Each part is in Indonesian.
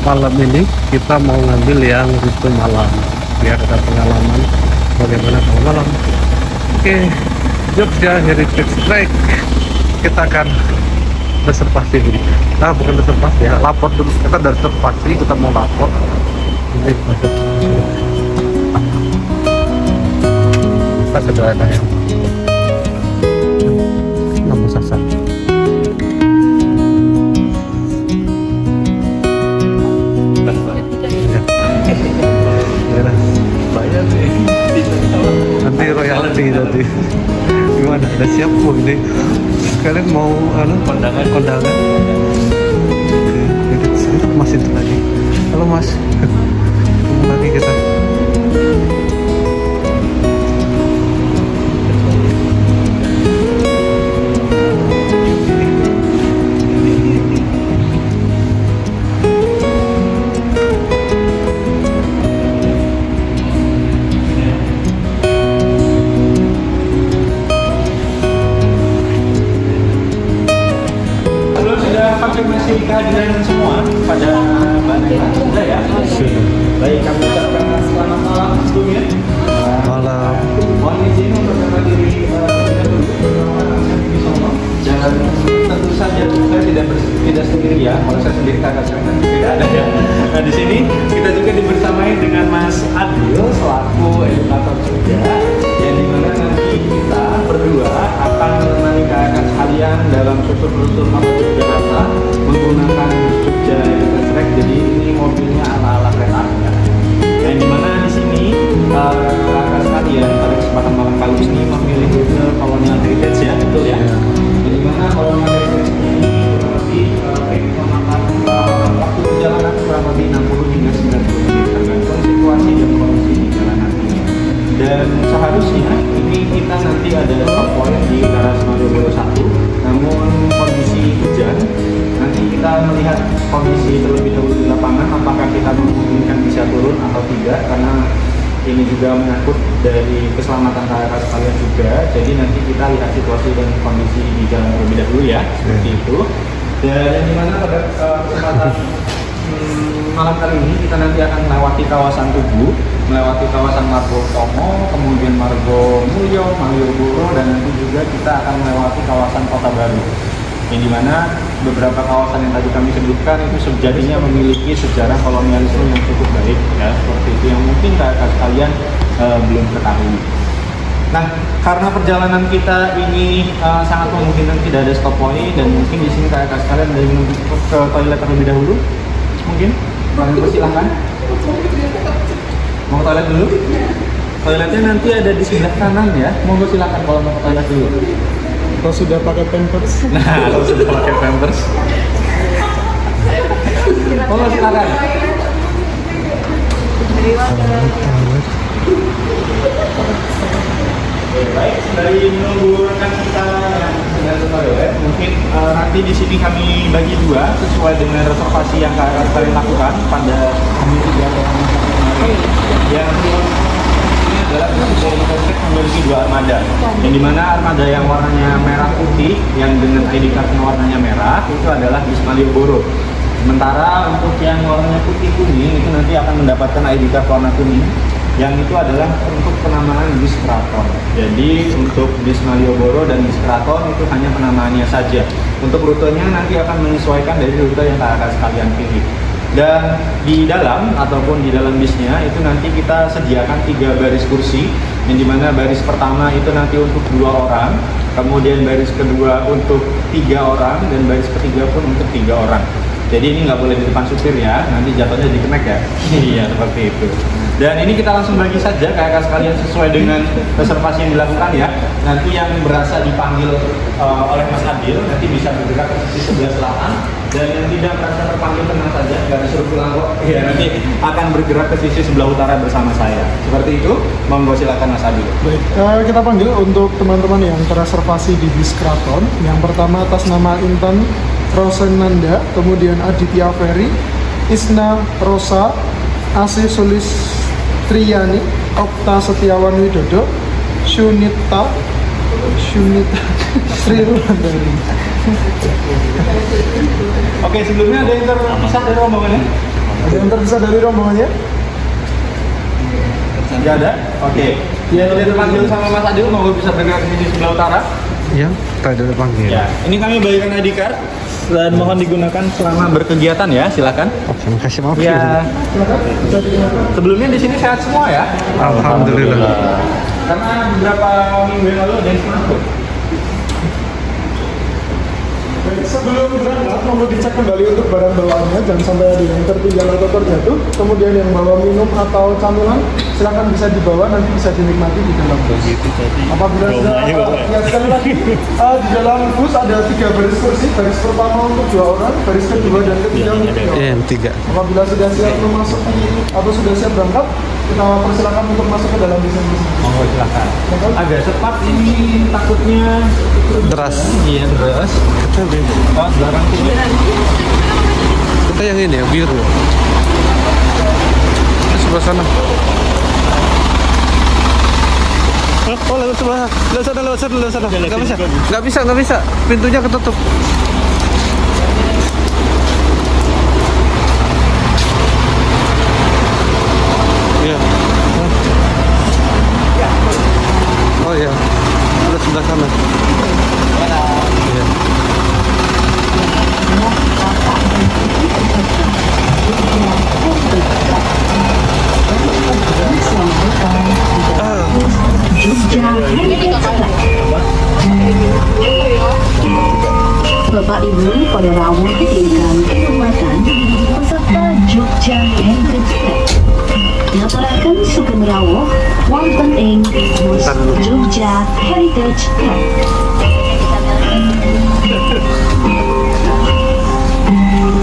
malam ini kita mau ngambil yang rute malam biar ada pengalaman bagaimana kalau malam. Oke, Jogja Heritage Track, kita akan reservasi dulu. Nah, bukan reservasi ya, lapor dulu. Kita dari reservasi, kita mau lapor. Ini kita sudah ada yang nomor sasar. Bayar nih. Nanti royalti nanti. Gimana? Udah siap belum ini? Kalian mau kondangan? Sebentar Mas itu lagi. Halo Mas. Ketemu lagi kita. Konfirmasi kehadiran semua pada Mbak Sudah ya? Baik, kami ucapkan selamat malam sebelumnya. Malam. Mohon izin untuk mengenal diri jangan, tentu saja saya tidak sendiri ya. Kalau saya sendiri kakak saya tidak ada ya. Nah, di sini kita juga dibersamai dengan Mas Adil selaku edukator juga, yang dimana nanti kita berdua akan menemani kakak sekalian dalam susur-susur kota Yogyakarta menggunakan Jogja Heritage Track. Jadi ini mobilnya ala-ala kereta api ya. Yang dimana di sini kakak sekalian pada kesempatan malam kali ini memilih rute Colonial Heritage ya, betul ya? Yang dimana Colonial Heritage ini kurang lebih memakan waktu perjalanan kurang lebih 60 hingga 90 menit tergantung situasi dan kondisi di jalanan ini. Dan seharusnya ini kita nanti ada stop point di Teras Malioboro 1, namun kondisi hujan. Nanti kita melihat kondisi terlebih dahulu di lapangan, apakah kita memungkinkan bisa turun atau tidak, karena ini juga menyangkut dari keselamatan kakak sekalian juga. Jadi nanti kita lihat situasi dan kondisi di jalan terlebih dahulu ya, seperti itu. Dan yang dimana pada kesempatan malam kali ini kita nanti akan melewati kawasan Tugu, melewati kawasan Margo Utama, kemudian Margo Mulyo, Malioboro, dan nanti juga kita akan melewati kawasan Kota Baru. Yang dimana beberapa kawasan yang tadi kami sebutkan itu sejatinya memiliki sejarah kolonialisme yang cukup baik ya, seperti itu yang mungkin kakak sekalian belum ketahui. Nah, karena perjalanan kita ini sangat memungkinkan tidak ada stop point, dan mungkin di sini kakak sekalian dari ke toilet terlebih dahulu, mungkin kalian persilahkan. Mau ke toilet dulu? Toiletnya nanti ada di sebelah kanan ya. Monggo silakan kalau mau ke toilet dulu. Kalau sudah pakai pampers. Nah, kalau sudah pakai pampers. Monggo silakan. Baik, sembari menunggu rekan kita yang sedang ke toilet, mungkin nanti di sini kami bagi dua sesuai dengan reservasi yang kalian lakukan pada kami 3 orang yang ini adalah Heritage memiliki 2 armada, yang dimana armada yang warnanya merah putih yang dengan ID card warnanya merah itu adalah bis Malioboro. Sementara untuk yang warnanya putih kuning itu nanti akan mendapatkan ID card warna kuning, yang itu adalah untuk penamaan bis Keraton. Jadi untuk bis Malioboro dan bis Keraton itu hanya penamaannya saja. Untuk rutenya nanti akan menyesuaikan dari rute yang kakak sekalian pilih. Dan di dalam ataupun di dalam bisnya itu nanti kita sediakan 3 baris kursi, yang dimana baris pertama itu nanti untuk 2 orang, kemudian baris kedua untuk 3 orang, dan baris ketiga pun untuk 3 orang. Jadi ini nggak boleh di depan supir ya, nanti jatuhnya di kenek ya. Iya, seperti itu. Dan ini kita langsung bagi saja kakak sekalian sesuai dengan reservasi yang dilakukan ya. Nanti yang berasa dipanggil oleh Mas Adil nanti bisa bergerak ke sisi sebelah selatan, dan yang tidak merasa terpanggil tenang saja, nggak disuruh pulang kok. Iya, nanti akan bergerak ke sisi sebelah utara bersama saya. Seperti itu, monggo silakan Mas Adil. Baik, kita panggil untuk teman-teman yang terreservasi di bis Keraton. Yang pertama atas nama Intan Rosenanda, kemudian Aditya Ferry, Isna Rosa, Asih Sulistriyani, Okta Setiawan Widodo, Shunita Sri Rulandari. Oke, sebelumnya ada yang terpisah dari rombongannya? Ada yang terpisah dari rombongannya? Tidak ada? Oke. Ya, tidak terpanggil sama Mas Adil, mau bisa bergerak ke sini sebelah utara. Iya, tadi udah panggil. Ya, ini kami bagikan ID card dan mohon digunakan selama berkegiatan ya, silakan. Terima kasih, maaf Ya. Silakan. Bisa digunakan. Sebelumnya di sini sehat semua ya. Alhamdulillah. Karena beberapa minggu yang lalu ada yang semaput. Baik, sebelum berangkat perlu dicek kembali untuk barang bawaannya, jangan sampai ada yang tertinggal atau terjatuh. Kemudian yang bawa minum atau camilan silakan bisa dibawa, nanti bisa dinikmati di dalam bus. Apabila sudah ya sekali lagi di dalam bus ada 3 baris kursi, baris pertama untuk 2 orang, baris kedua dan ketiga untuk 3 orang. Yang 3. Apabila sudah siap memasuki atau sudah siap berangkat, kita persilakan untuk masuk ke dalam bus. Oh, silakan. Agak cepat ini takutnya Deras. Iya, deras. Kita beda. Oh, belakang sini. Kita yang ini ya, biru. Di sebelah sana. Oh, lewat sebelah. Lewat sana. Nggak bisa. Pintunya ketutup. Iya. Oh iya. Sebelah sana. Iya. Bapak Ibu, pada rawuh diberikan kehormatan peserta Jogja Heritage Track. Ngaturaken sugeng rawuh wonten ing bus Jogja Heritage Track.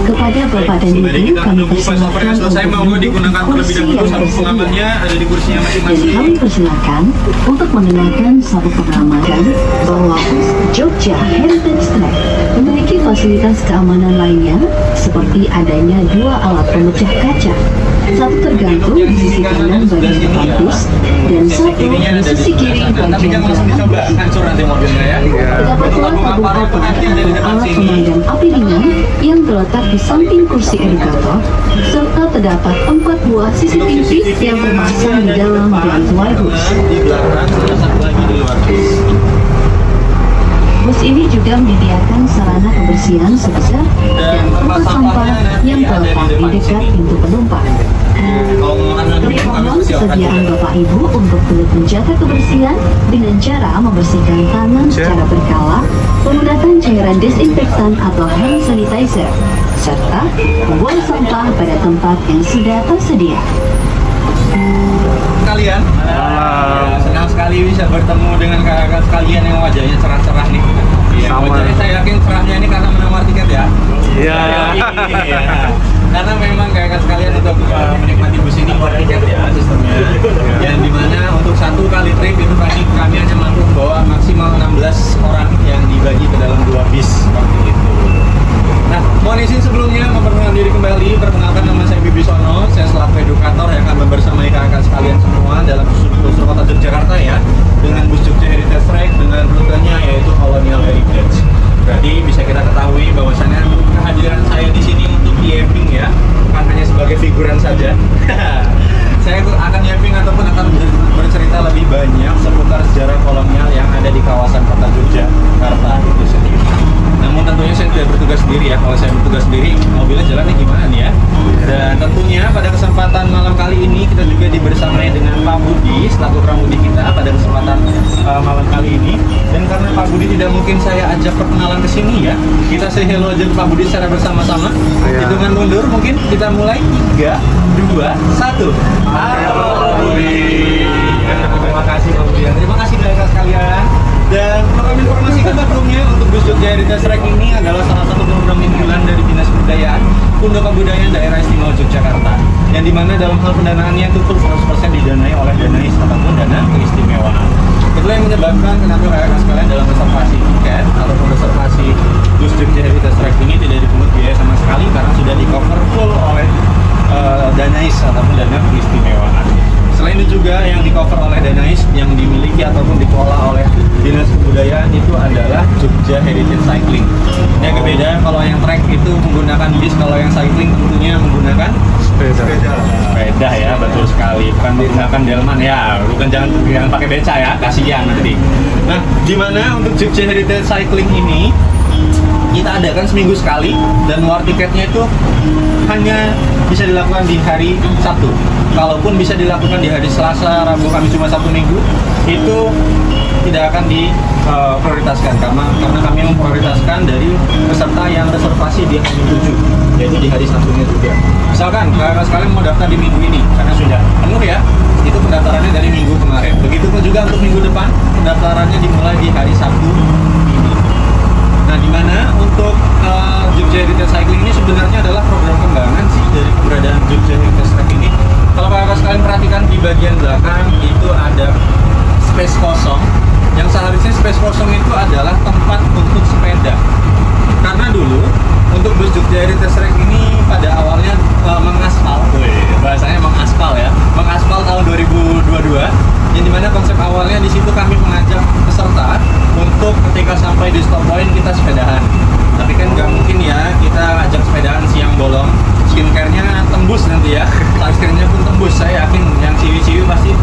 Kepada Bapak dan Ibu kami persilakan selesai mau digunakan terlebih dahulu satu pengamannya ada di kursinya dan masing-masing. kami persilakan untuk mendengarkan satu pengamatan bahwa bus Jogja Heritage Track memiliki fasilitas keamanan lainnya seperti adanya 2 alat pemecah kaca, satu tergantung di sisi kanan bagian depan bus dan satu di sisi kiri Tapi bagian jangan langsung belakang dicoba, bus. hancur nanti mobilnya ya. Terdapat pula tabung api atau alat pemadam api ringan yang terletak di samping kursi edukator, serta terdapat 4 buah CCTV yang terpasang di dalam dan luar bus. Di belakang, terus satu lagi di luar bus. Bus ini juga menyediakan sarana kebersihan sebesar dan tempat sampah yang terletak di dekat pintu penumpang. Kalau makanan minum kami Termohon persiapkan kesediaan juga. Bapak Ibu untuk turut menjaga kebersihan dengan cara membersihkan tangan secara berkala, menggunakan cairan desinfektan atau hand sanitizer, serta membuang sampah pada tempat yang sudah tersedia. Kalian, senang sekali bisa bertemu dengan kakak sekalian yang wajahnya cerah-cerah nih. Iya, Sama. wajahnya saya yakin cerahnya ini karena menawar tiket ya. Iya. Iya. Karena memang kakak sekalian untuk menikmati bus ini war tiket ya sistemnya. Yang dimana untuk 1 kali trip itu kami hanya mampu membawa maksimal 16 orang yang dibagi ke dalam 2 bis seperti itu. Nah, mohon izin sebelumnya memperkenalkan diri kembali. Perkenalkan nama saya Bibisono, saya selaku edukator yang akan membersamai kakak sekalian semua dalam bus kota Yogyakarta ya, dengan bus Jogja Heritage Track dengan rutenya yaitu Colonial Heritage. Berarti bisa kita ketahui bahwasannya kehadiran saya di sini untuk yapping ya, bukan hanya sebagai figuran saja. Saya akan yapping ataupun akan bercerita lebih banyak seputar sejarah kolonial yang ada di kawasan kota Yogyakarta itu sendiri. Namun tentunya saya tidak bertugas sendiri ya. Kalau saya bertugas sendiri, mobilnya jalannya gimana nih ya? Dan tentunya pada kesempatan malam kali ini kita juga dibersamai dengan Pak Budi selaku pramudi kita pada kesempatan malam kali ini. Dan karena Pak Budi tidak mungkin saya ajak perkenalan ke sini ya, kita say hello aja ke Pak Budi secara bersama-sama. Iya. Hitungan mundur mungkin kita mulai 3, 2, 1. Halo Pak Budi. Terima kasih Pak Budi. Terima kasih kakak sekalian. Dan perlu kami informasikan sebelumnya untuk bus Jogja Heritage Track ini adalah salah satu program unggulan dari Dinas Kebudayaan Pondok Kebudayaan Daerah Istimewa Yogyakarta, yang dimana dalam hal pendanaannya itu 100% didanai oleh Danais ataupun dana keistimewaan. Itulah yang menyebabkan kenapa kakak sekalian dalam reservasi tiket ataupun reservasi bus Jogja Heritage Track ini tidak dipungut biaya sama sekali karena sudah di cover full oleh Danais ataupun dana keistimewaan. Selain itu juga yang di cover oleh Danais yang dimiliki ataupun dikelola oleh Dinas Kebudayaan itu adalah Jogja Heritage Cycling. Yang berbeda kalau yang trek itu menggunakan bis, kalau yang cycling tentunya menggunakan Sepeda ya, betul sekali. Bukan menggunakan delman ya, bukan jangan pakai beca ya, kasihan nanti. Nah, di mana untuk Jogja Heritage Cycling ini kita adakan seminggu sekali dan war tiketnya itu hanya bisa dilakukan di hari Sabtu. Kalaupun bisa dilakukan di hari Selasa, Rabu, Kamis, Jumat, Sabtu, Minggu, itu tidak akan diprioritaskan karena kami memprioritaskan dari peserta yang reservasi di hari 7, yaitu di hari Sabtunya juga. Misalkan kakak sekalian mau daftar di minggu ini karena sudah penuh ya, itu pendaftarannya dari minggu kemarin. Begitupun juga untuk minggu depan, pendaftarannya dimulai di hari Sabtu ini. Nah, di mana untuk Jogja Heritage Cycling ini sebenarnya adalah program kembangan sih dari keberadaan Jogja Heritage Track ini. Kalau kakak sekalian perhatikan di bagian belakang itu ada space kosong, yang seharusnya space kosong itu adalah tempat untuk sepeda. Karena dulu untuk bus Jogja Heritage Track ini pada awalnya mengaspal, bahasanya mengaspal ya, mengaspal tahun 2022. Yang dimana konsep awalnya di situ kami mengajak peserta untuk ketika sampai di stop point kita sepedahan. Tapi kan nggak mungkin ya kita ajak sepedahan siang bolong, skincare-nya tembus nanti ya, sunscreen-nya pun tembus. Saya yakin yang ciwi-ciwi pasti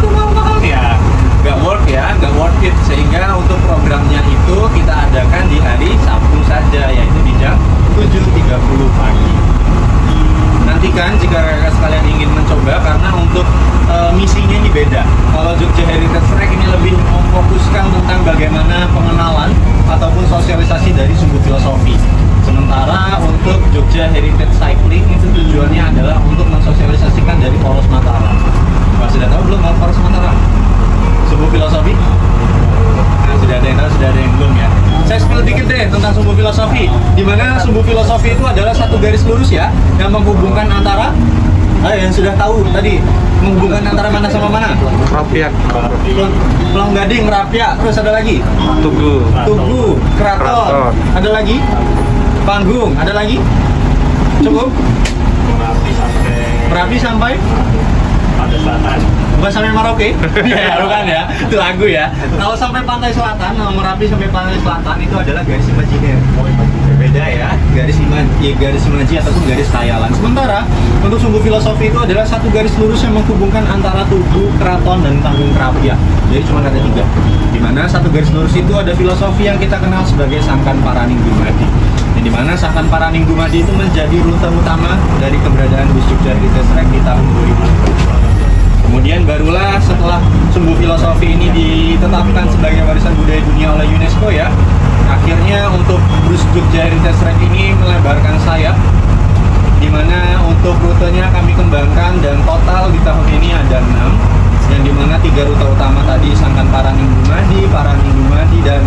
udah mahal ya, nggak worth ya, nggak worth it. Sehingga untuk programnya itu kita adakan di hari Sabtu saja, yaitu di jam 7.30 pagi. Nantikan jika kakak sekalian ingin mencoba, karena untuk misinya ini beda. Kalau Jogja Heritage Track ini lebih memfokuskan tentang bagaimana pengenalan ataupun sosialisasi dari sumbu filosofi. Sementara untuk Jogja Heritage Cycling itu tujuannya adalah untuk mensosialisasikan dari Poros Mataram. Wah, sudah tahu belum Poros Mataram? Sumbu filosofi? Nah, sudah ada yang tahu, sudah ada yang belum ya. Saya spill dikit deh tentang sumbu filosofi. Di mana sumbu filosofi itu adalah satu garis lurus ya, yang menghubungkan antara yang sudah tahu tadi, menghubungkan antara mana sama mana? Rapiak, Pulau Gading, Rapiak, terus ada lagi? Tugu, Keraton. Ada lagi? Panggung, ada lagi? Cukup? Merapi sampai? Pantai Selatan. Bukan sampai Merauke? Ya, bukan ya. Itu lagu ya. Kalau sampai Pantai Selatan, Merapi sampai Pantai Selatan itu adalah garis imajiner. Berbeda ya, garis imaji ataupun garis khayalan. Sementara untuk sumbu filosofi itu adalah satu garis lurus yang menghubungkan antara Tugu, Keraton, dan Panggung Rapiak. Jadi cuma ada 3. Di mana satu garis lurus itu ada filosofi yang kita kenal sebagai Sangkan Paraning Dumadi. Di mana Sangkan Paraning Dumadi itu menjadi rute utama dari keberadaan bus Jogja Heritage Track di tahun 2000. Kemudian barulah setelah sumbu filosofi ini ditetapkan sebagai warisan budaya dunia oleh UNESCO ya, akhirnya untuk bus Jogja Heritage Track ini melebarkan sayap, di mana untuk rutenya kami kembangkan dan total di tahun ini ada 6, yang dimana 3 rute utama tadi Sangkan Paraning Dumadi, dan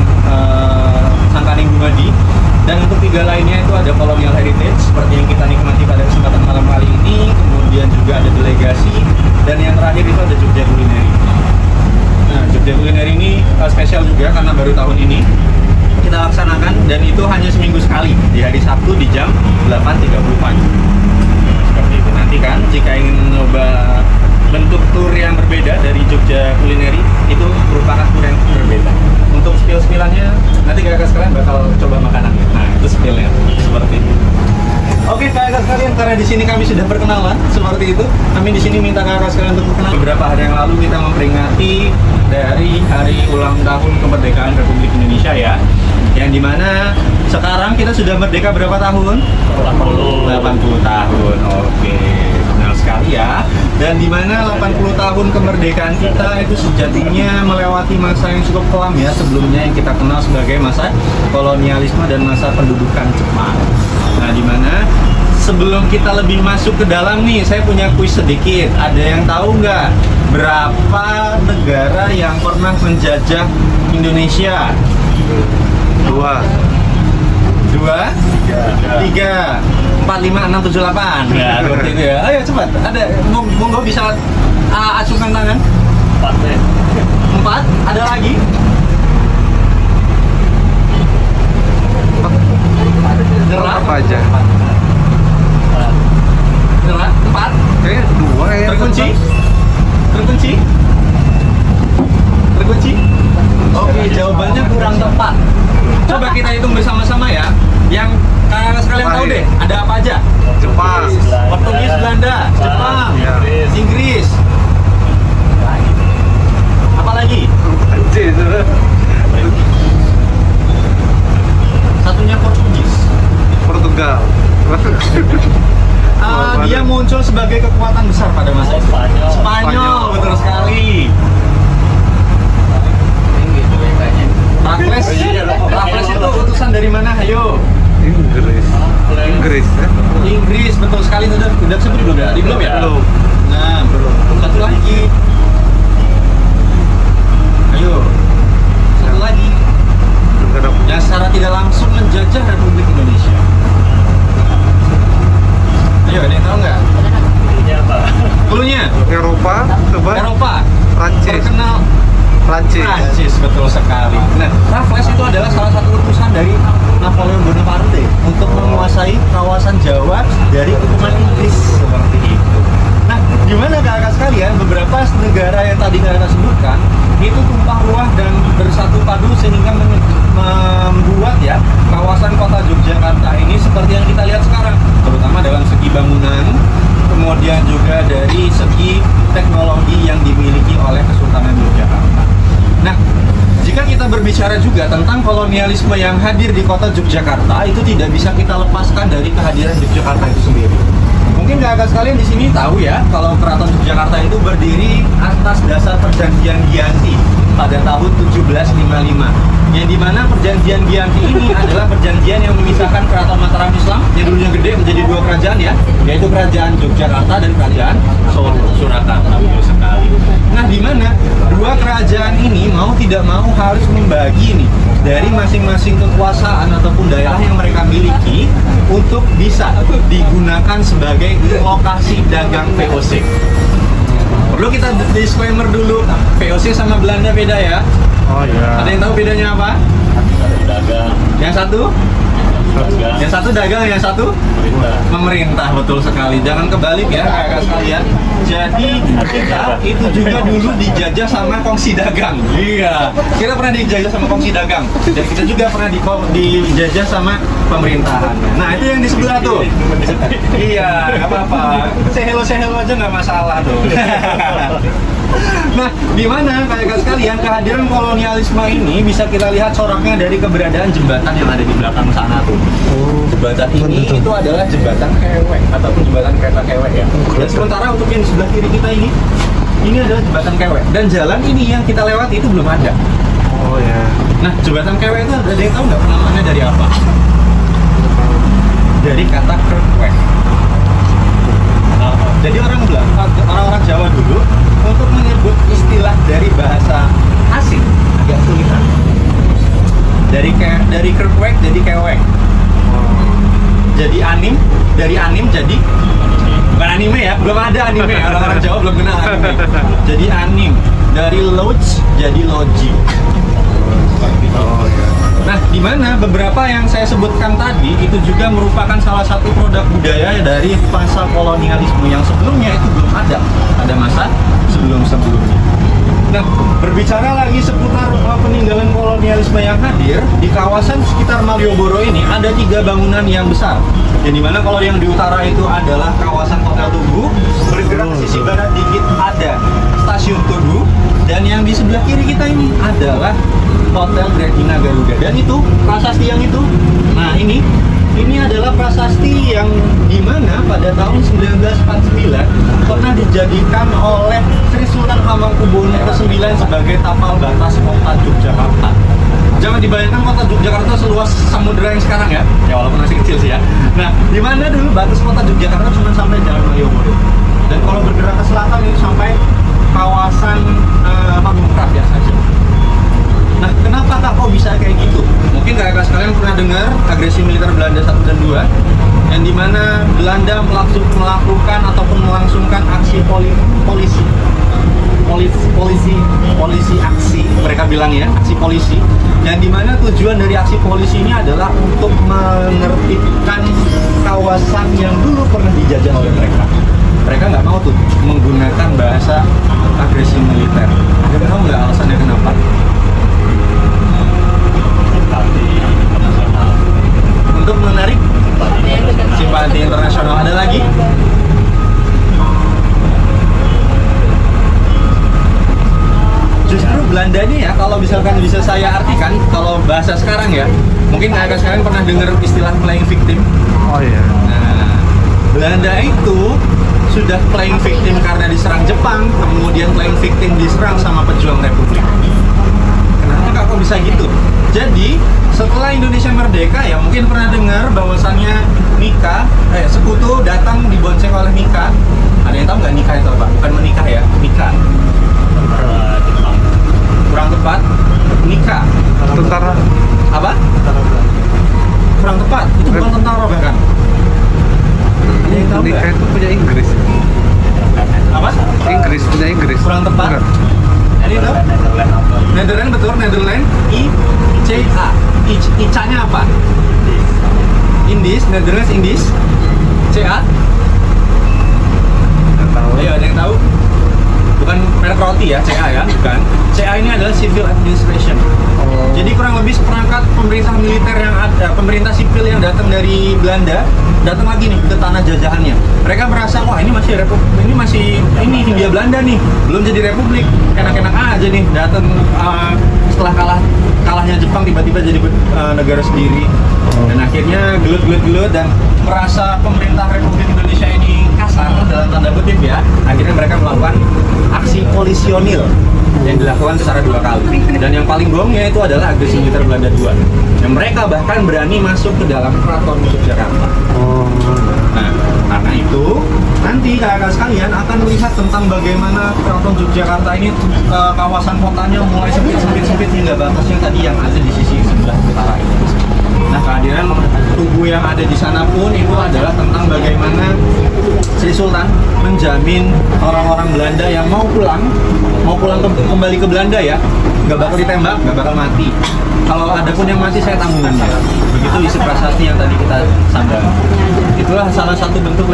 Sangkaning Dumadi. Dan untuk 3 lainnya itu ada Colonial Heritage seperti yang kita nikmati pada kesempatan malam kali ini, kemudian juga ada delegasi, dan yang terakhir itu ada Jogja Culinary. Nah, Jogja Culinary ini spesial juga karena baru tahun ini kita laksanakan, dan itu hanya seminggu sekali di hari Sabtu di jam 8.30 pagi. Seperti itu. Nanti kan jika ingin mencoba bentuk tour yang berbeda dari Jogja Culinary, itu merupakan tour yang berbeda. Untuk spill-spillannya nanti kakak sekalian bakal coba makanannya. Nah, itu spillnya seperti itu. Oke kakak sekalian, karena di sini kami sudah berkenalan seperti itu, kami di sini minta kakak sekalian untuk berkenalan. Beberapa hari yang lalu kita memperingati dari hari ulang tahun kemerdekaan Republik Indonesia ya, yang dimana sekarang kita sudah merdeka berapa tahun? 80 tahun. Oke, benar sekali ya. Dan dimana 80 tahun kemerdekaan kita itu sejatinya melewati masa yang cukup kelam ya, sebelumnya yang kita kenal sebagai masa kolonialisme dan masa pendudukan Jepang. Nah, dimana sebelum kita lebih masuk ke dalam nih, saya punya kuis sedikit. Ada yang tahu nggak berapa negara yang pernah menjajah Indonesia? 2, 3, 4, 5, 6, 7, 8. Ya, seperti itu ya. Ayo cepat. Ada monggo bisa acungkan tangan. 4 ya. 4. Ada lagi? Nyerah apa aja? Nyerah? 4? Kayaknya 2 ya. Terkunci? Terkunci? Terkunci? Oke, jawabannya kurang tepat. Coba kita hitung bersama-sama ya. Yang kakak sekalian tahu deh, ada apa aja? Jepang, Portugis, Belanda, Inggris, betul sekali. Udah sebut belum ya? Belum ya? Belum. Nah, belum. Satu lagi. Ayo. Satu lagi. Yang secara tidak langsung menjajah Republik Indonesia. Ayo, ada yang tahu nggak? Ini apa? Cluenya? Eropa, coba. Eropa. Prancis. Terkenal Prancis, betul sekali. Nah, Raffles itu adalah salah satu utusan dari Napoleon Bonaparte untuk menguasai kawasan Jawa dari keturunan Inggris seperti itu. Nah, gimana kakak sekalian, beberapa negara yang tadi kakak sebutkan itu tumpah ruah dan bersatu padu sehingga membuat ya kawasan kota Yogyakarta ini seperti yang kita lihat sekarang, terutama dalam segi bangunan, kemudian juga dari segi teknologi yang dimiliki oleh Kesultanan Yogyakarta. Nah, jika kita berbicara juga tentang kolonialisme yang hadir di kota Yogyakarta, itu tidak bisa kita lepaskan dari kehadiran Yogyakarta itu sendiri. Mungkin kakak sekalian di sini tahu ya, kalau Keraton Yogyakarta itu berdiri atas dasar Perjanjian Giyanti pada tahun 1755. Yang dimana Perjanjian Giyanti ini adalah perjanjian yang memisahkan Keraton Mataram Islam yang dulunya gede menjadi dua kerajaan ya, yaitu Kerajaan Yogyakarta dan Kerajaan Surakarta. Betul sekali. Nah, dimana dua kerajaan ini mau tidak mau harus membagi nih dari masing-masing kekuasaan ataupun daerah yang mereka miliki untuk bisa digunakan sebagai lokasi dagang VOC. Perlu kita disclaimer dulu, VOC sama Belanda beda ya. Oh iya. Ada yang tahu bedanya apa? Dagang, Yang satu? dagang, Yang satu dagang, yang satu? pemerintah. Pemerintah, betul sekali. Jangan kebalik ya kakak sekalian. Jadi kita itu juga dulu dijajah sama kongsi dagang. Iya. Kita pernah dijajah sama kongsi dagang. Dan kita juga pernah dijajah sama pemerintahan. Nah, itu yang di sebelah tuh. Iya, nggak apa-apa. Say hello aja nggak masalah tuh. Nah, di mana kakak sekalian kehadiran kolonialisme ini bisa kita lihat coraknya dari keberadaan jembatan yang ada di belakang sana tuh. Jembatan ini itu adalah jembatan Kewek ataupun jembatan kereta Kewek ya. Dan sementara untuk yang di sebelah kiri kita ini adalah jembatan Kewek. Dan jalan ini yang kita lewati itu belum ada. Oh ya. Nah, jembatan Kewek itu ada yang tahu nggak namanya dari apa? Dari kata kerwek. Jadi orang-orang Jawa dulu untuk menyebut istilah dari bahasa asing agak sulitan. Dari kerwek jadi kewek. Jadi dari anim jadi bukan anime ya, belum ada anime. Orang-orang Jawa belum kenal anime. Jadi anim, dari lodge jadi loji. Oh ya. Nah, di mana beberapa yang saya sebutkan tadi itu juga merupakan salah satu produk budaya dari masa kolonialisme yang sebelumnya itu belum ada pada masa sebelum-sebelumnya. Nah, berbicara lagi seputar peninggalan kolonialisme yang hadir di kawasan sekitar Malioboro ini ada 3 bangunan yang besar. Yang dimana kalau yang di utara itu adalah kawasan Hotel Tugu, bergerak ke sisi barat dikit ada Stasiun Tugu, dan yang di sebelah kiri kita ini adalah Hotel Gradina Garuda. Dan itu prasasti yang itu, nah ini adalah prasasti yang dimana pada tahun 1949 pernah dijadikan oleh Sri Sultan Hamengkubuwono ke-9 sebagai tapal batas kota Yogyakarta. Jangan dibayangkan kota Yogyakarta seluas samudera yang sekarang ya, walaupun masih kecil sih ya. Nah, dimana dulu batas kota Yogyakarta cuma sampai Jalan Malioboro. Dan kalau bergerak ke selatan itu sampai kawasan Pamungkas ya saja. Nah, kenapa kok bisa kayak gitu? Mungkin kakak sekalian pernah dengar agresi militer Belanda 1 dan 2, yang dimana Belanda melakukan ataupun melangsungkan aksi polisi aksi, mereka bilang ya, aksi polisi, yang dimana tujuan dari aksi polisi ini adalah untuk menertibkan kawasan yang dulu pernah dijajah oleh mereka. Mereka nggak mau tuh menggunakan bahasa agresi militer. Ada tahu nggak alasannya kenapa? Untuk menarik simpati internasional. Ada lagi? Justru Belanda ini ya, kalau misalkan bisa saya artikan, kalau bahasa sekarang ya, mungkin kakak sekarang pernah dengar istilah playing victim. Oh iya. Nah, Belanda itu sudah playing victim karena diserang Jepang, kemudian playing victim diserang sama pejuang Republik. Kenapa kok bisa gitu? Jadi setelah Indonesia merdeka ya mungkin pernah dengar bahwasannya Mika, sekutu datang dibonceng oleh Mika. Ada yang tahu nggak Mika itu apa? Bukan menikah ya, Mika. Tentara Jepang. Kurang tepat, Mika. Tentara. Apa? Kurang tepat, itu bukan tentara bahkan. Ada yang tahu Nikah nggak? itu punya Inggris. Apa? Inggris punya Inggris. Kurang tepat. Bukan. Jadi itu Netherlands apa? Netherlands betul, Netherlands. I-C-A. I-nya apa? Indies, Netherlands Indies. C-A. Nggak tahu. Ayo, ada yang tahu? Bukan merek roti ya, CA ya, bukan. CA ini adalah Civil Administration. Oh. Jadi kurang lebih seperangkat pemerintah militer yang ada, pemerintah sipil yang datang dari Belanda, datang lagi nih ke tanah jajahannya. Mereka merasa, wah ini masih Hindia Belanda nih, belum jadi republik, enak-enak aja nih, datang setelah kalahnya Jepang tiba-tiba jadi negara sendiri. Dan akhirnya gelut dan merasa pemerintah Republik Indonesia ini kasar dalam tanda kutip ya, akhirnya mereka melakukan aksi polisionil yang dilakukan secara 2 kali. Dan yang paling bohongnya itu adalah agresi militer Belanda 2. Dan mereka bahkan berani masuk ke dalam keraton Yogyakarta. Oh. Nah, karena itu nanti kakak sekalian akan melihat tentang bagaimana keraton Yogyakarta ini kawasan kotanya mulai sempit hingga batasnya tadi yang ada di sisi sebelah utara ini. Nah, kehadiran tugu yang ada di sana pun itu adalah tentang bagaimana Sri Sultan menjamin orang-orang Belanda yang mau pulang kembali ke Belanda ya, nggak bakal ditembak, nggak bakal mati. Kalau ada pun yang mati, saya tanggungannya. Begitu isi prasasti yang tadi kita sadar. Itulah salah satu bentuk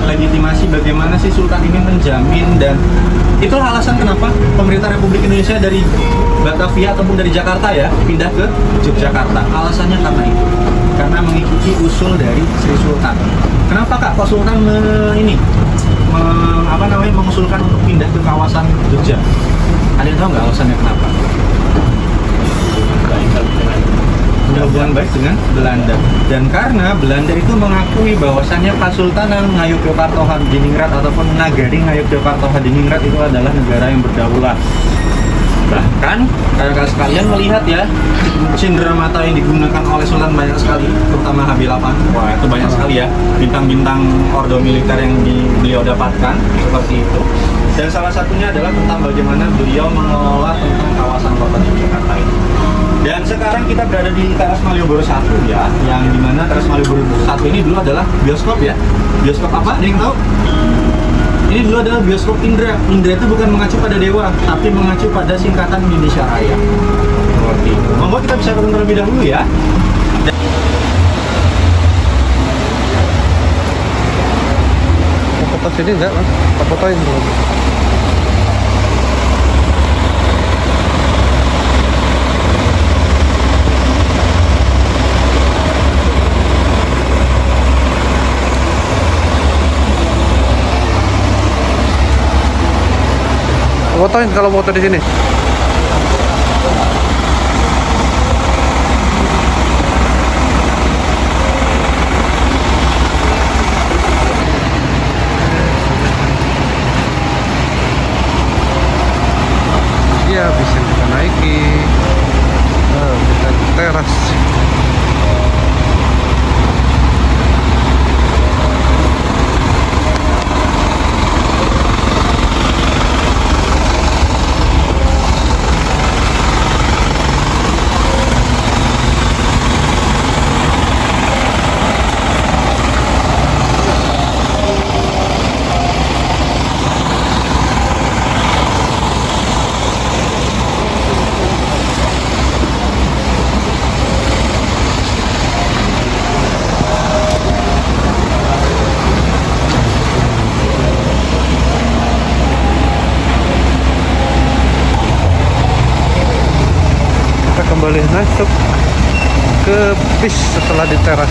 legitimasi bagaimana si Sultan ini menjamin, dan itulah alasan kenapa pemerintah Republik Indonesia dari Batavia ataupun dari Jakarta ya pindah ke Yogyakarta. Alasannya karena itu, karena mengikuti usul dari Sri Sultan. Kenapa Kak kok Sultan mengusulkan untuk pindah ke kawasan Jogja? Ada yang tahu nggak alasannya kenapa? Hubungan baik dengan Belanda, dan karena Belanda itu mengakui bahwasannya Kasultanan Ngayogyakarta Hadiningrat ataupun Nagari Ngayogyakarta Hadiningrat itu adalah negara yang berdaulat. Bahkan kakak sekalian melihat ya, cenderamata yang digunakan oleh Sultan banyak sekali, terutama HB8. Wah, itu banyak sekali ya bintang-bintang ordo militer yang beliau dapatkan seperti itu. Dan salah satunya adalah tentang bagaimana beliau mengelola tentang kawasan kota Yogyakarta ini. Dan sekarang kita berada di Teras Malioboro 1 ya, yang dimana Teras Malioboro 1 ini dulu adalah bioskop ya. Bioskop apa? Ada yang tahu? Ini dulu adalah bioskop Indra. Indra itu bukan mengacu pada dewa, tapi mengacu pada singkatan Indonesia Raya. Seperti itu. Monggo kita bisa tonton terlebih dahulu ya. Foto sini enggak, Mas? Kita fotoin dulu. Fotoin kalau foto di sini. Ya bisa kita naiki. Kita ke teras. Kembali masuk ke bis setelah di teras.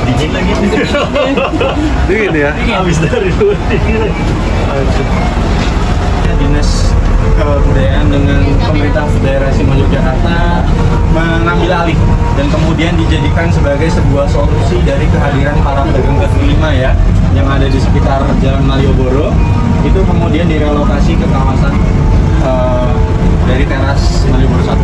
Dingin lagi. Dingin ya. Habis dari luar dingin lagi. Dinas Kebudayaan dengan pemerintah daerah Istimewa Yogyakarta mengambil alih dan kemudian dijadikan sebagai sebuah solusi dari kehadiran para pedagang kaki lima ya yang ada di sekitar Jalan Malioboro, itu kemudian direlokasi ke kawasan dari teras Malioboro 1.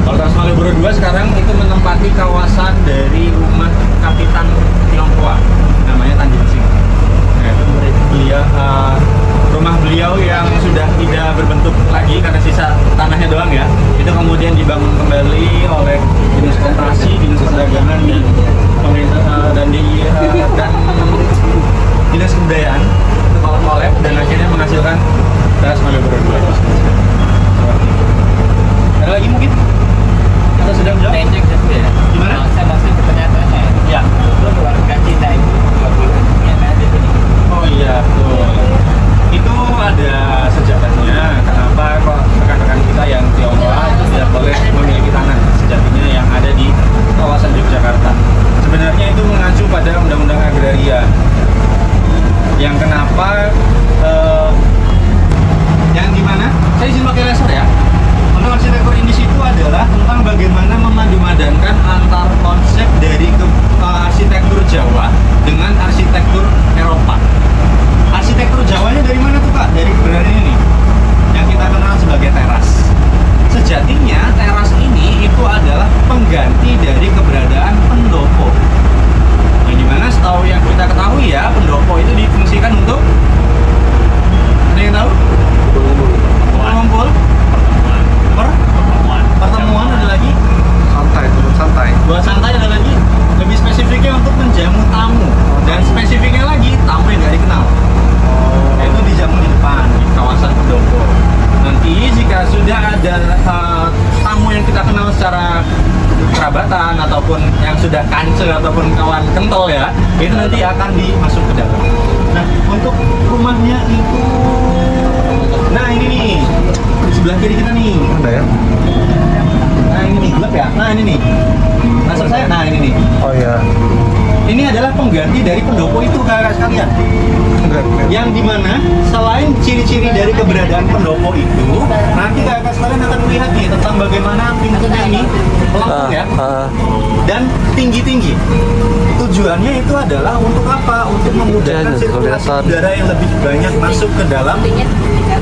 Kalau teras Malioboro 2 sekarang itu menempati kawasan dari rumah Kapitan Tionghoa namanya Tanjung Sing. Nah, itu beliau rumah beliau yang sudah tidak berbentuk lagi karena sisa tanahnya doang ya, itu kemudian dibangun kembali oleh Dinas Koperasi, Dinas Perdagangan dan pemerintah dan Dinas Kebudayaan itu kolab dan akhirnya menghasilkan teras Malioboro 2. Ada lagi mungkin? Atau sudah menjawab? Pendek ya. Gimana? Saya masih pertanyaannya. Ya. Itu keluarga Cina itu yang ada di sini. Oh iya, betul. Itu ada sejarahnya. Kenapa kok rekan-rekan kita yang Tionghoa itu tidak boleh memiliki tanah sejatinya yang ada di kawasan Yogyakarta? Sebenarnya itu mengacu pada Undang-Undang Agraria. Yang kenapa? Yang dimana? Saya izin pakai laser ya. Untuk arsitektur Indis itu adalah tentang bagaimana memadu-madankan antar konsep dari arsitektur Jawa dengan arsitektur Eropa. Arsitektur Jawanya dari mana tuh Pak? Dari keberadaan ini yang kita kenal sebagai teras. Sejatinya teras ini itu adalah pengganti dari keberadaan pendopo. Yang dimana setahu yang kita ketahui ya, pendopo itu difungsikan untuk ada yang tahu? Kumpul, pertemuan ada lagi? Santai. Buat santai ada lagi? Lebih spesifiknya untuk menjamu tamu dan spesifiknya lagi tamu yang nggak dikenal. Itu dijamu di depan di kawasan pendopo. Nanti jika sudah ada tamu yang kita kenal secara kerabatan ataupun yang sudah kancel ataupun kawan kental ya, itu nanti akan dimasuk ke dalam. Nah, untuk rumahnya itu, nah ini nih di sebelah kiri kita nih. Ada ya? Nah ini nih gelap ya. Nah ini nih. Maksud saya, nah ini nih. Oh iya. Ini adalah pengganti dari pendopo itu kakak sekalian. Yang dimana selain ciri-ciri dari keberadaan pendopo itu, nanti kakak sekalian akan melihat nih tentang bagaimana pintunya ini melengkung ya dan tinggi-tinggi. Tujuannya itu adalah untuk apa? Untuk memudahkan sirkulasi udara yang lebih banyak masuk ke dalam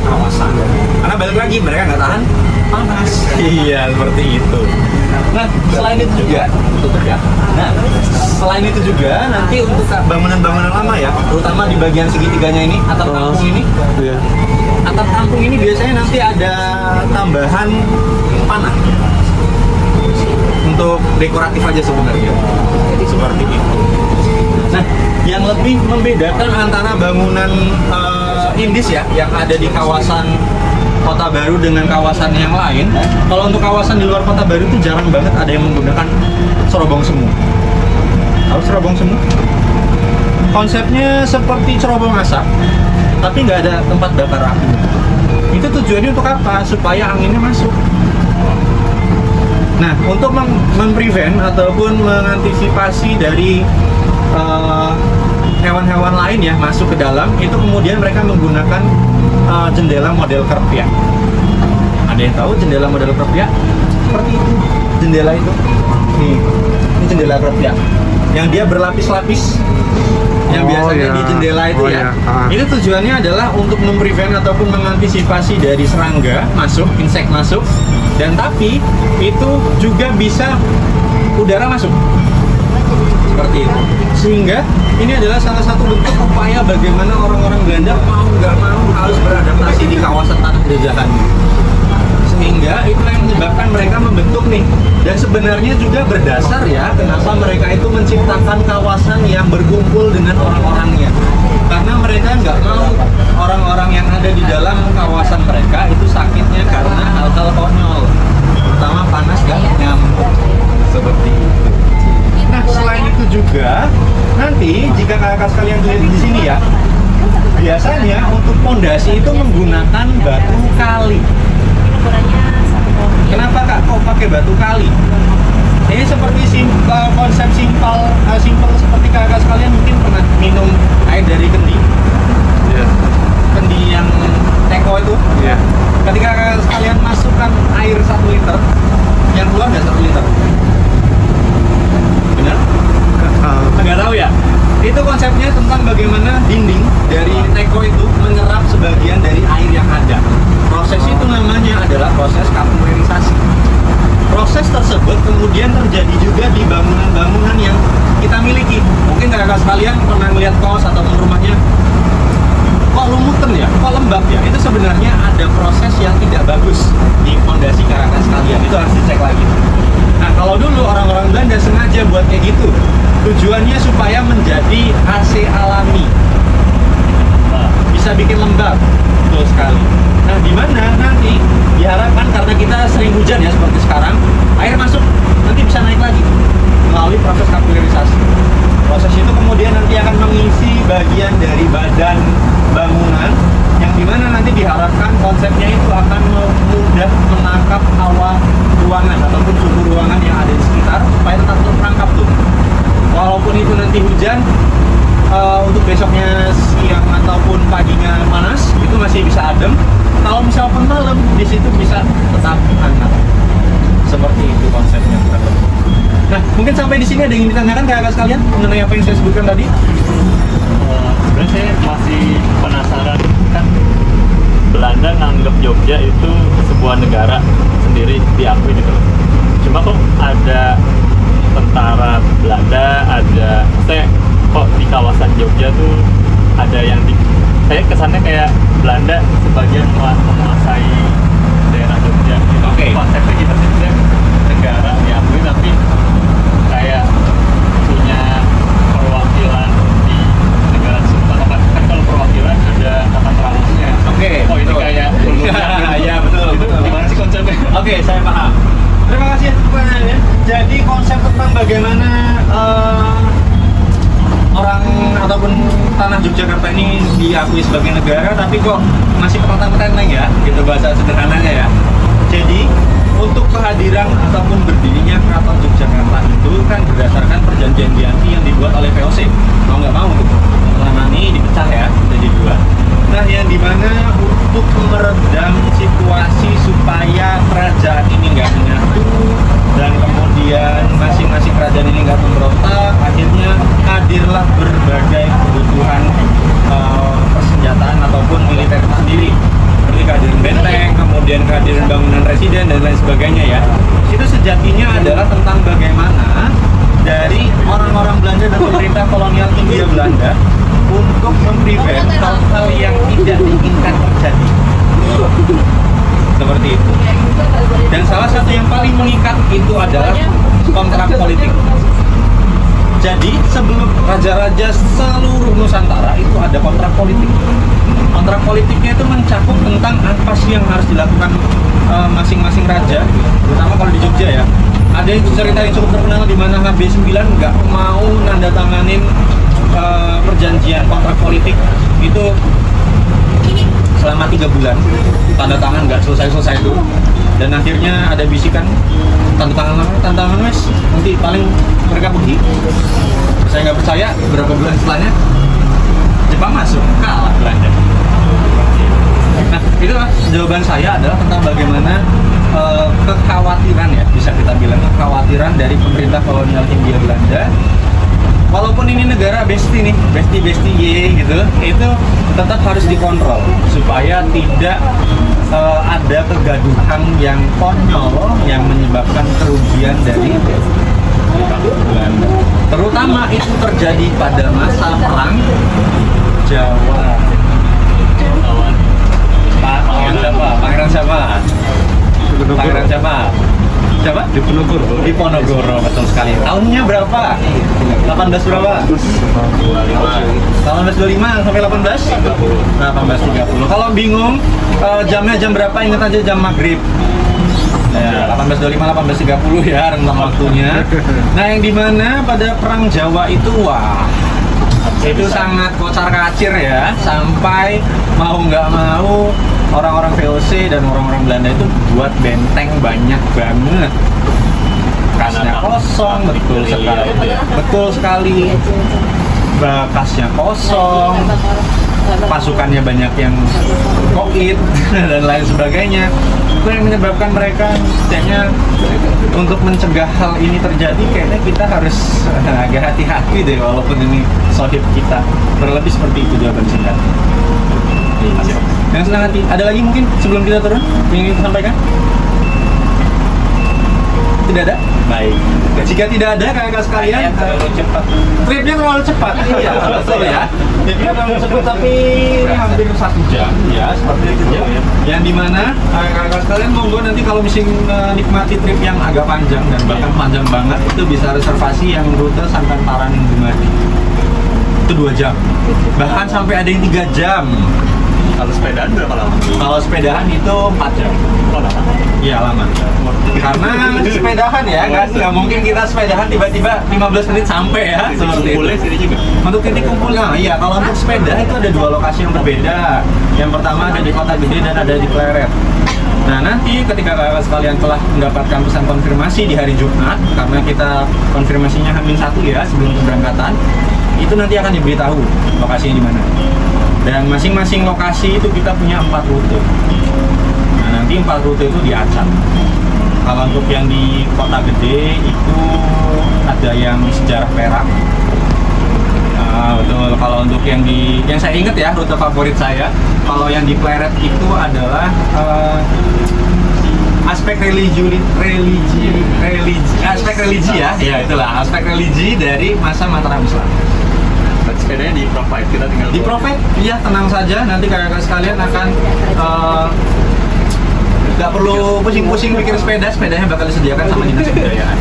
kawasan. Karena balik lagi mereka nggak tahan panas. Iya seperti itu. Nah selain itu juga tutup ya. Nah selain itu juga nanti untuk bangunan-bangunan lama ya, terutama di bagian segitiganya ini atap kampung ini. Iya. Atap kampung ini biasanya nanti ada tambahan panah untuk dekoratif aja sebenarnya. Seperti itu. Nah yang lebih membedakan antara bangunan Indis ya yang ada di kawasan Kota Baru dengan kawasan yang lain, kalau untuk kawasan di luar Kota Baru itu jarang banget ada yang menggunakan cerobong semu. Tahu cerobong semu? Konsepnya seperti cerobong asap, tapi nggak ada tempat bakar api. Itu tujuannya untuk apa? Supaya anginnya masuk. Nah, untuk memprevent ataupun mengantisipasi dari hewan-hewan lain ya masuk ke dalam, itu kemudian mereka menggunakan jendela model kerpiak. Ada yang tahu jendela model kerpiak? Seperti itu jendela itu. Nih, ini jendela kerpiak yang dia berlapis-lapis yang biasanya di jendela itu ya. Itu tujuannya adalah untuk memprevent ataupun mengantisipasi dari serangga masuk, insek masuk, dan tapi itu juga bisa udara masuk. Seperti itu. Sehingga ini adalah salah satu bentuk upaya bagaimana orang-orang Belanda mau nggak mau harus beradaptasi di kawasan tanah jajahan. Sehingga itulah yang menyebabkan mereka membentuk nih. Dan sebenarnya juga berdasar ya kenapa mereka itu menciptakan kawasan yang berkumpul dengan orang-orangnya. Karena mereka nggak mau orang-orang yang ada di dalam kawasan mereka itu sakitnya karena hal-hal konyol, terutama panas dan nyamuk. Seperti itu. Nah, selain itu juga nanti jika kakak sekalian lihat di sini ya, biasanya untuk pondasi itu menggunakan batu kali. Kenapa kak kok pakai batu kali? Ini seperti konsep simpel seperti kakak sekalian mungkin pernah minum air dari kendi. Kendi yang teko itu. Iya. Ketika sekalian masukkan air 1 liter, yang keluar nggak 1 liter? Benar? Nggak tahu ya? Itu konsepnya tentang bagaimana dinding dari teko itu menyerap sebagian dari air yang ada. Proses itu namanya adalah proses kapilarisasi. Proses tersebut kemudian terjadi juga di bangunan-bangunan yang kita miliki. Mungkin kakak sekalian pernah melihat kos atau rumahnya, kok lumutan ya, kok lembab ya. Itu sebenarnya ada proses yang tidak bagus di fondasi kakak sekalian. Itu harus dicek lagi. Nah, kalau dulu orang-orang Belanda sengaja buat kayak gitu, tujuannya supaya menjadi AC alami, bisa bikin lembab. Betul sekali. Nah, di mana nanti diharapkan karena kita sering hujan ya seperti sekarang, air masuk nanti bisa naik lagi melalui proses kapilarisasi. Proses itu kemudian nanti akan mengisi bagian dari badan bangunan, yang dimana nanti diharapkan konsepnya itu akan mudah menangkap hawa ruangan ataupun suhu ruangan yang ada di sekitar supaya tetap terperangkap tuh. Walaupun itu nanti hujan, untuk besoknya siang ataupun paginya panas, itu masih bisa adem. Kalau misalkan malam, di situ bisa tetap hangat. Seperti itu konsepnya. Nah, mungkin sampai di sini ada yang ditanyakan kakak sekalian mengenai apa yang saya sebutkan tadi? Sebenarnya saya masih penasaran, kan Belanda nganggap Jogja itu sebuah negara sendiri, diakui gitu loh. Cuma kok ada tentara Belanda, ada kok di kawasan Jogja tuh ada yang saya kesannya kayak Belanda sebagian menguasai daerah Jogja gitu. Oke. Konsepnya gitu sih, negara diakui tapi kayak punya perwakilan di negara tersebut. Kan kalau perwakilan ada kata terangnya. Oke. Oh ini kayak ya betul. Itu gimana sih konsepnya? Oke, saya paham. Terima kasih atas pertanyaannya. Jadi konsep tentang bagaimana orang ataupun tanah Yogyakarta ini diakui sebagai negara, tapi kok masih petentang-petenteng ya, gitu bahasa sederhananya ya. Jadi untuk kehadiran ataupun berdirinya Keraton Yogyakarta itu kan berdasarkan perjanjian Giyanti yang dibuat oleh VOC. Mau nggak mau gitu, menangani dipecah ya, jadi 2. Nah, yang dimana untuk meredam situasi supaya kerajaan ini nggak menyatu dan kemudian masing-masing kerajaan ini nggak memberontak, akhirnya hadirlah berbagai kebutuhan persenjataan ataupun militer itu sendiri, seperti kehadiran benteng, kemudian kehadiran bangunan residen dan lain sebagainya ya. Itu sejatinya adalah tentang bagaimana dari orang-orang Belanda dan pemerintah kolonial Hindia Belanda untuk memprevent hal-hal yang tidak diinginkan terjadi. Seperti itu. Dan salah satu yang paling mengikat itu adalah kontrak politik. Jadi sebelum raja-raja seluruh Nusantara itu ada kontrak politik. Kontrak politiknya itu mencakup tentang apa sih yang harus dilakukan masing-masing raja, terutama kalau di Jogja ya. Ada cerita yang cukup terkenal di mana HB9 nggak mau nanda tanganin perjanjian kontrak politik itu selama 3 bulan, tanda tangan nggak selesai itu, dan akhirnya ada bisikan tanda tangan mas, nanti paling mereka pergi. Saya nggak percaya, berapa bulan setelahnya Jepang masuk, kalah Belanda. Nah, itu jawaban saya adalah tentang bagaimana kekhawatiran ya, bisa kita bilang kekhawatiran dari pemerintah kolonial Hindia Belanda. Walaupun ini negara besti nih, besti ye gitu, itu tetap harus dikontrol supaya tidak ada kegaduhan yang konyol yang menyebabkan kerugian dari Belanda. Terutama itu terjadi pada masa perang Jawa. Pangeran siapa? Pangeran siapa? Siapa? Diponegoro. Diponegoro, betul sekali. Tahunnya berapa? 18 berapa? 1825 sampai 1830. Kalau bingung jamnya jam berapa, ingat aja jam maghrib. Ya, 1825 1830 ya rentang waktunya. Nah, yang dimana pada perang Jawa itu itu sangat kocar-kacir ya, sampai mau nggak mau orang-orang VOC dan orang-orang Belanda itu buat benteng banyak banget. Bekasnya kosong, betul sekali. Betul sekali. Bekasnya kosong. pasukannya banyak yang COVID dan lain sebagainya. Itu yang menyebabkan mereka kayaknya untuk mencegah hal ini terjadi, kayaknya kita harus agak hati-hati deh, walaupun ini sohib kita. Berlebih seperti itu jawaban singkat. Yang senang hati. Ada lagi mungkin sebelum kita turun yang ingin disampaikan? Tidak ada? Baik. Jika tidak ada, kakak sekalian, terlalu cepat. Tripnya terlalu cepat. Iya, betul ya. Tripnya terlalu cepat, tapi ini hampir 1 jam, ya seperti itu ya. Yang dimana kakak sekalian monggo nanti kalau misalnya nikmati trip yang agak panjang dan bahkan panjang banget, itu bisa reservasi yang rute sampai Parangin Dumadi. Itu 2 jam. Bahkan sampai ada yang 3 jam. Kalau sepedaan berapa lama? Kalau sepedahan itu 4 jam. Oh, lama. Iya, lama. Karena sepedahan ya, nggak mungkin kita sepedahan tiba-tiba 15 menit sampai ya, seperti itu. Sini juga. Untuk titik kumpul, nah iya, kalau untuk sepeda itu ada 2 lokasi yang berbeda. Yang pertama ada di Kota Gede dan ada di Pleret. Nah, nanti ketika kakak sekalian telah mendapatkan pesan konfirmasi di hari Jumat, karena kita konfirmasinya H-1 ya sebelum keberangkatan, itu nanti akan diberitahu lokasinya di mana. Dan masing-masing lokasi itu kita punya 4 rute. Nah, nanti 4 rute itu diacak. Kalau untuk yang di Kota Gede itu ada yang sejarah Perak. Betul. Kalau untuk yang saya ingat ya, rute favorit saya, kalau yang di Pleret itu adalah aspek religi ya, ya itulah aspek religi dari masa Mataram Islam. Sepedanya di provide, kita tinggal Di provide, iya, tenang saja, nanti kakak sekalian akan nggak perlu pusing-pusing pikir sepedanya bakal disediakan sama dinas kebudayaan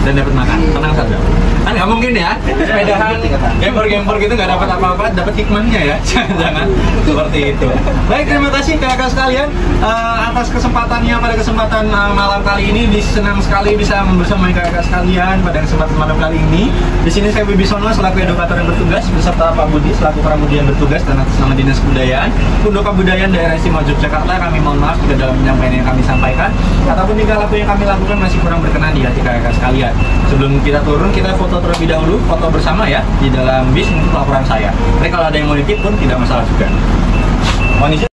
dan dapat makan, tenang saja. Kan nggak mungkin ya, sepedahan gemper gitu nggak dapat apa-apa, dapat hikmahnya ya, jangan seperti itu. Baik, terima kasih kakak sekalian atas kesempatannya pada kesempatan malam kali ini. Senang sekali bisa bersama kakak sekalian pada kesempatan malam kali ini. Di sini saya Wibisono selaku edukator yang bertugas beserta Pak Budi selaku pramudi yang bertugas dan atas nama Dinas Kebudayaan, Pundo Kebudayaan Daerah Istimewa Yogyakarta. Kami mohon maaf jika dalam penyampaian yang kami sampaikan ataupun tingkah laku yang kami lakukan masih kurang berkenan di hati kakak sekalian. Sebelum kita turun, kita foto terlebih dahulu, foto bersama ya di dalam bis untuk laporan saya. Tapi kalau ada yang mau nitip pun tidak masalah juga. Mohon izin.